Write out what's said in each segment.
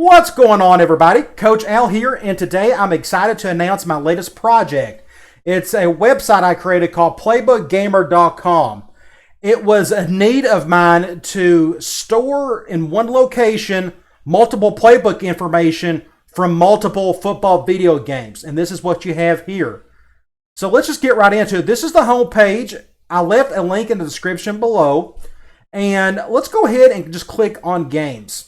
What's going on, everybody? Coach Al here, and today I'm excited to announce my latest project. It's a website I created called playbookgamer.com. It was a need of mine to store in one location multiple playbook information from multiple football video games, and this is what you have here. So let's just get right into it. This is the home page. I left a link in the description below, and let's go ahead and just click on games.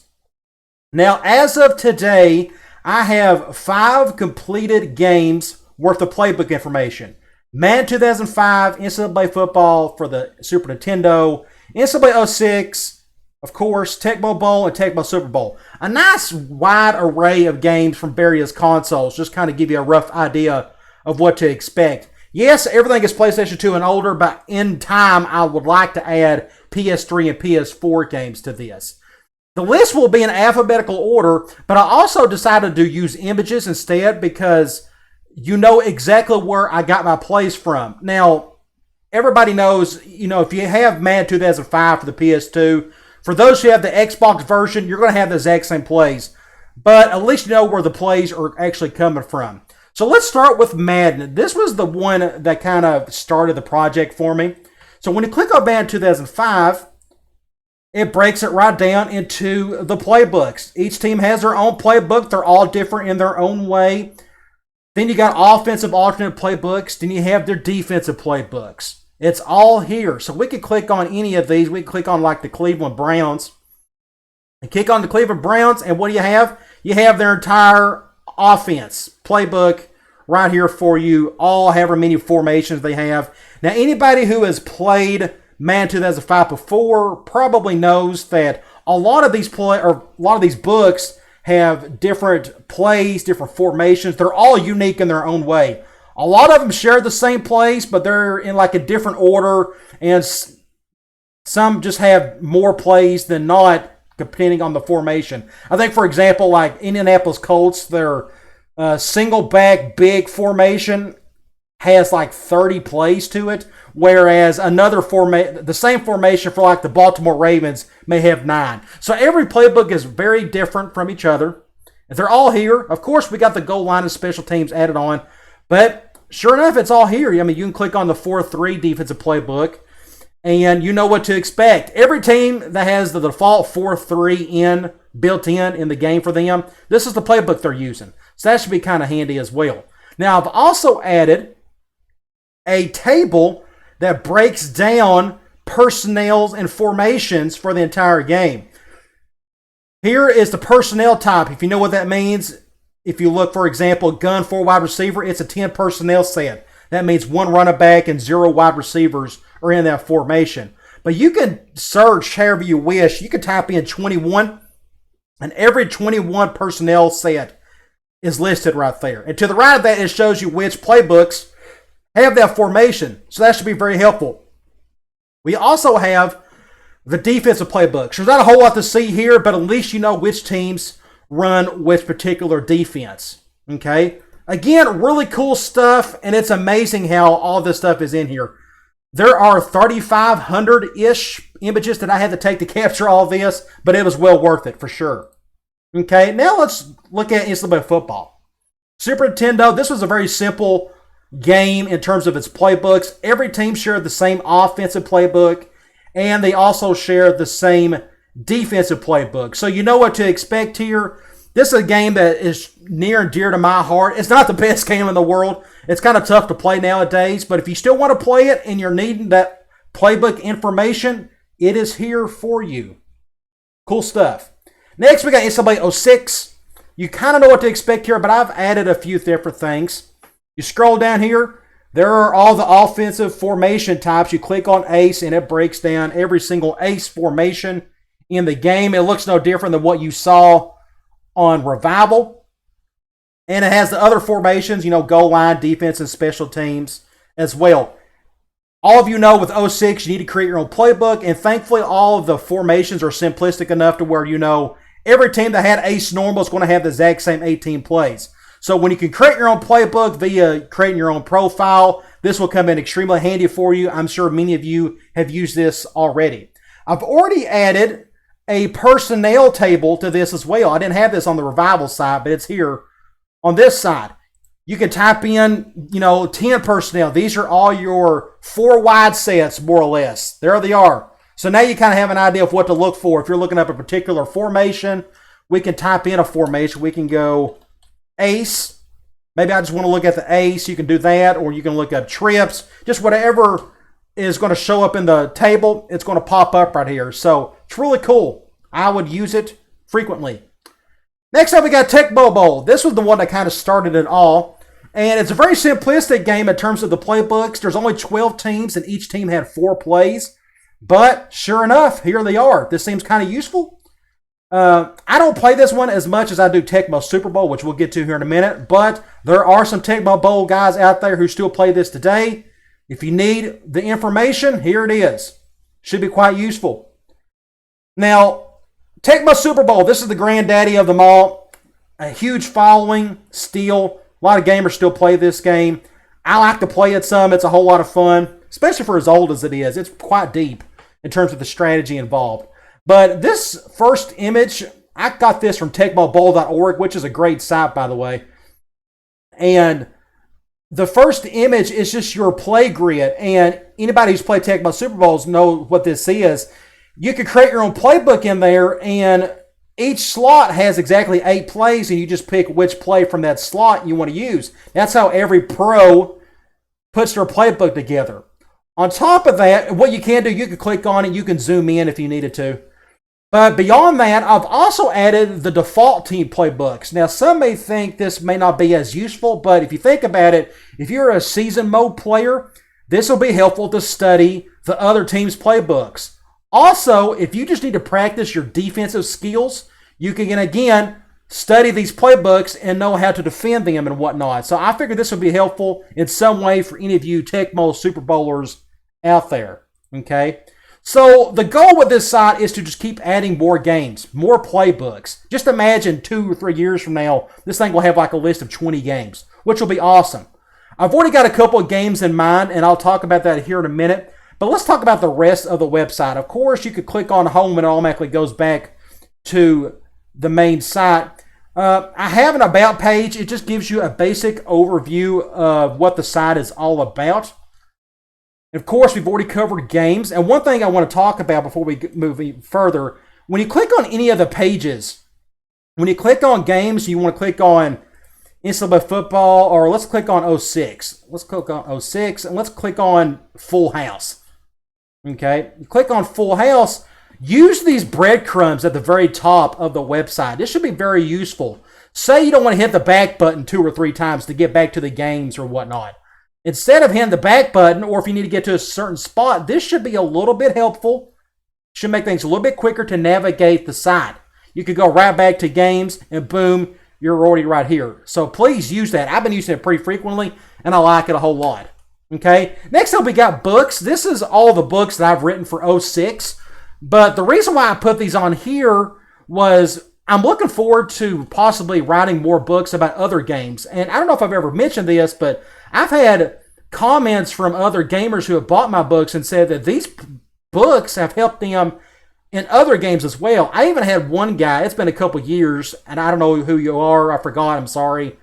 Now, as of today, I have 5 completed games worth of playbook information. Madden 2005, NCAA football for the Super Nintendo, NCAA 06, of course, Tecmo Bowl and Tecmo Super Bowl. A nice wide array of games from various consoles, just kind of give you a rough idea of what to expect. Yes, everything is PlayStation 2 and older, but in time, I would like to add PS3 and PS4 games to this. The list will be in alphabetical order, but I also decided to use images instead because you know exactly where I got my plays from. Now, everybody knows, if you have Madden 2005 for the PS2, for those who have the Xbox version, you're going to have the exact same plays. But at least you know where the plays are actually coming from. So let's start with Madden. This was the one that kind of started the project for me. So when you click on Madden 2005, it breaks it right down into the playbooks. Each team has their own playbook. They're all different in their own way. Then you got offensive alternate playbooks. Then you have their defensive playbooks. It's all here. So we can click on any of these. We can click on like the Cleveland Browns. And click on the Cleveland Browns, and what do you have? You have their entire offense playbook right here for you. All however many formations they have. Now, anybody who has played Madden 2005 before probably knows that a lot of these books have different plays, different formations. They're all unique in their own way. A lot of them share the same plays, but they're in like a different order, and some just have more plays than not, depending on the formation. I think, for example, like Indianapolis Colts, their single back big formation has like 30 plays to it, whereas the same formation for like the Baltimore Ravens may have 9. So every playbook is very different from each other. And they're all here. Of course, we got the goal line and special teams added on, but sure enough, it's all here. I mean, you can click on the 4-3 defensive playbook, and you know what to expect. Every team that has the default 4-3 built in the game for them, this is the playbook they're using. So that should be kind of handy as well. Now, I've also added a table that breaks down personnels and formations for the entire game. Here is the personnel type. If you know what that means, if you look, for example, gun 4 wide receiver, it's a 10 personnel set. That means 1 running back and 0 wide receivers are in that formation. But you can search however you wish. You can type in 21, and every 21 personnel set is listed right there. And to the right of that, it shows you which playbooks have that formation. So that should be very helpful. We also have the defensive playbooks. There's not a whole lot to see here, but at least you know which teams run which particular defense. Okay? Again, really cool stuff, and it's amazing how all this stuff is in here. There are 3,500-ish images that I had to take to capture all this, but it was well worth it for sure. Okay, now let's look at NCAA football. Super Nintendo, this was a very simple game in terms of its playbooks. Every team shared the same offensive playbook, and they also shared the same defensive playbook. So you know what to expect here. This is a game that is near and dear to my heart. It's not the best game in the world. It's kind of tough to play nowadays, but if you still want to play it and you're needing that playbook information, it is here for you. Cool stuff. Next, we got NCAA 06. You kind of know what to expect here, but I've added a few different things. You scroll down here, there are all the offensive formation types. You click on ACE, and it breaks down every single ACE formation in the game. It looks no different than what you saw on Revival. And it has the other formations, goal line, defense, and special teams as well. All of you know with 06, you need to create your own playbook, and thankfully all of the formations are simplistic enough to where every team that had ACE normal is going to have the exact same 18 plays. So when you can create your own playbook via creating your own profile, this will come in extremely handy for you. I'm sure many of you have used this already. I've already added a personnel table to this as well. I didn't have this on the revival side, but it's here on this side. You can type in, 10 personnel. These are all your 4 wide sets, more or less. There they are. So now you kind of have an idea of what to look for. If you're looking up a particular formation, we can type in a formation. We can go ace. Maybe I just want to look at the ace. You can do that, or you can look up trips. Just whatever is going to show up in the table, it's going to pop up right here. So it's really cool. I would use it frequently. Next up, we got Tecmo Bowl. This was the one that kind of started it all. And it's a very simplistic game in terms of the playbooks. There's only 12 teams, and each team had 4 plays. But sure enough, here they are. This seems kind of useful. I don't play this one as much as I do Tecmo Super Bowl, which we'll get to here in a minute. But there are some Tecmo Bowl guys out there who still play this today. If you need the information, here it is. Should be quite useful. Now, Tecmo Super Bowl, this is the granddaddy of them all. A huge following still. A lot of gamers still play this game. I like to play it some. It's a whole lot of fun, especially for as old as it is. It's quite deep in terms of the strategy involved. But this first image, I got this from TecmoBowl.org, which is a great site, by the way. And the first image is just your play grid. And anybody who's played Tecmo Super Bowls know what this is. You can create your own playbook in there, and each slot has exactly 8 plays, and you just pick which play from that slot you want to use. That's how every pro puts their playbook together. On top of that, what you can do, you can click on it, you can zoom in if you needed to. But beyond that, I've also added the default team playbooks. Now, some may think this may not be as useful, but if you think about it, if you're a season mode player, this will be helpful to study the other team's playbooks. Also, if you just need to practice your defensive skills, you can, again, study these playbooks and know how to defend them and whatnot. So I figured this would be helpful in some way for any of you Tecmo Super Bowlers out there. Okay? So the goal with this site is to just keep adding more games, more playbooks. Just imagine 2 or 3 years from now, this thing will have like a list of 20 games, which will be awesome. I've already got a couple of games in mind, and I'll talk about that here in a minute. But let's talk about the rest of the website. Of course, you could click on home and it automatically goes back to the main site. I have an about page. It just gives you a basic overview of what the site is all about. Of course, we've already covered games. And one thing I want to talk about before we move further, when you click on any of the pages, when you click on games, you want to click on Instant Football, or let's click on 06. Let's click on 06, and let's click on Full House. Okay, you click on Full House. Use these breadcrumbs at the very top of the website. This should be very useful. Say you don't want to hit the back button 2 or 3 times to get back to the games or whatnot. Instead of hitting the back button, or if you need to get to a certain spot, this should be a little bit helpful. Should make things a little bit quicker to navigate the site. You could go right back to games, and boom, you're already right here. So please use that. I've been using it pretty frequently, and I like it a whole lot. Okay, next up we got books. This is all the books that I've written for 06. But the reason why I put these on here was I'm looking forward to possibly writing more books about other games. And I don't know if I've ever mentioned this, but I've had comments from other gamers who have bought my books and said that these books have helped them in other games as well. I even had one guy, it's been a couple years, and I don't know who you are, I forgot, I'm sorry.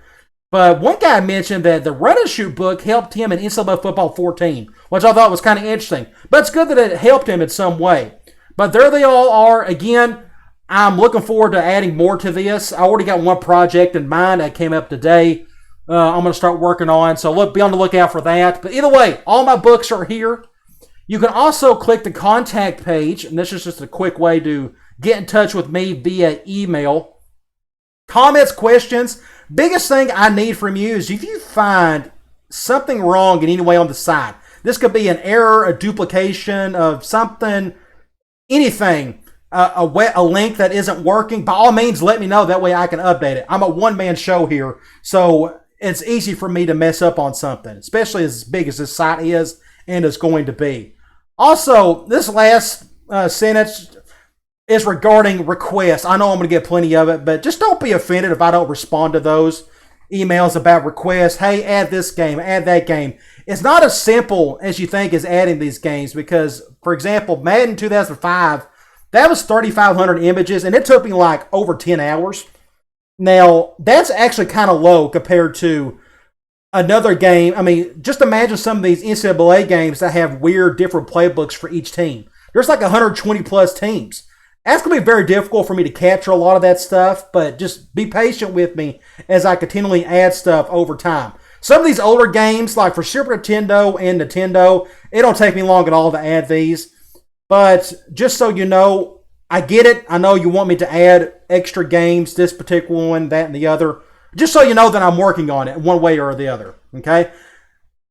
But one guy mentioned that the Run and Shoot book helped him in NCAA Football 14, which I thought was kind of interesting. But it's good that it helped him in some way. But there they all are. Again, I'm looking forward to adding more to this. I already got one project in mind that came up today. I'm going to start working on. So be on the lookout for that. But either way, all my books are here. You can also click the contact page. And this is just a quick way to get in touch with me via email. Comments, questions. Biggest thing I need from you is if you find something wrong in any way on the site. This could be an error, a duplication of something, anything, a link that isn't working. By all means, let me know. That way I can update it. I'm a one-man show here, so it's easy for me to mess up on something, especially as big as this site is and is going to be. Also, this last sentence is regarding requests. I know I'm going to get plenty of it, but just don't be offended if I don't respond to those emails about requests. Hey, add this game, add that game. It's not as simple as you think as adding these games because, for example, Madden 2005, That was 3,500 images, and it took me like over 10 hours. Now, that's actually kind of low compared to another game. I mean, just imagine some of these NCAA games that have weird, different playbooks for each team. There's like 120 plus teams. That's going to be very difficult for me to capture a lot of that stuff, but just be patient with me as I continually add stuff over time. Some of these older games, like for Super Nintendo and Nintendo, it don't take me long at all to add these. But just so you know, I get it. I know you want me to add extra games, this particular one, that, and the other. Just so you know that I'm working on it one way or the other, okay?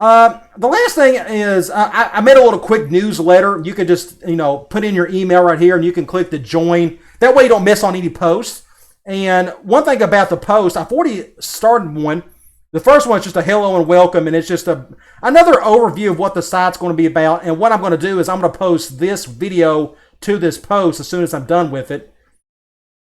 The last thing is I made a little quick newsletter. You can just, put in your email right here, and you can click the join. That way you don't miss on any posts. And one thing about the post, I've already started one. The first one is just a hello and welcome, and it's just another overview of what the site's going to be about. And what I'm going to do is I'm going to post this video to this post as soon as I'm done with it.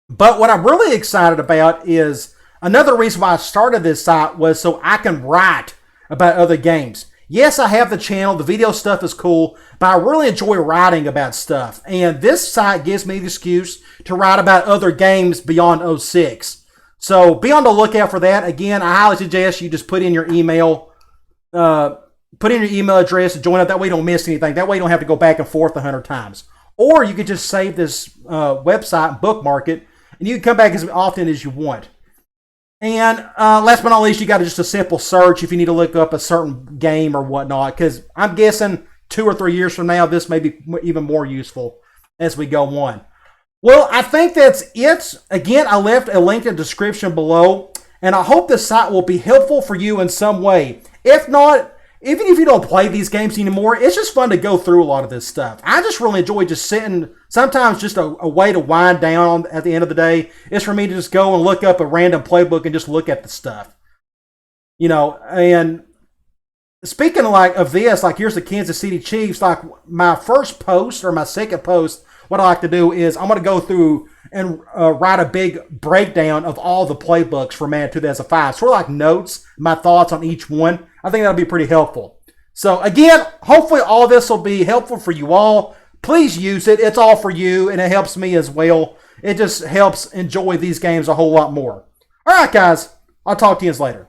But what I'm really excited about is another reason why I started this site was so I can write about other games. Yes, I have the channel. The video stuff is cool, but I really enjoy writing about stuff. And this site gives me the excuse to write about other games beyond 06. So be on the lookout for that. Again, I highly suggest you just put in your email, address to join up. That way you don't miss anything. That way you don't have to go back and forth 100 times. Or you could just save this website, bookmark it, and you can come back as often as you want. And last but not least, you got just a simple search if you need to look up a certain game or whatnot, because I'm guessing 2 or 3 years from now, this may be even more useful as we go on. Well, I think that's it. Again, I left a link in the description below, and I hope this site will be helpful for you in some way. If not, even if you don't play these games anymore, it's just fun to go through a lot of this stuff. I just really enjoy just sitting. Sometimes just a way to wind down at the end of the day is for me to just go and look up a random playbook and just look at the stuff. And speaking of this, here's the Kansas City Chiefs. My first post or my second post, what I like to do is I'm going to go through and write a big breakdown of all the playbooks for Madden 2005. Sort of like notes, my thoughts on each one. I think that'll be pretty helpful. So again, hopefully all this will be helpful for you all. Please use it. It's all for you, and it helps me as well. It just helps enjoy these games a whole lot more. All right, guys. I'll talk to you later.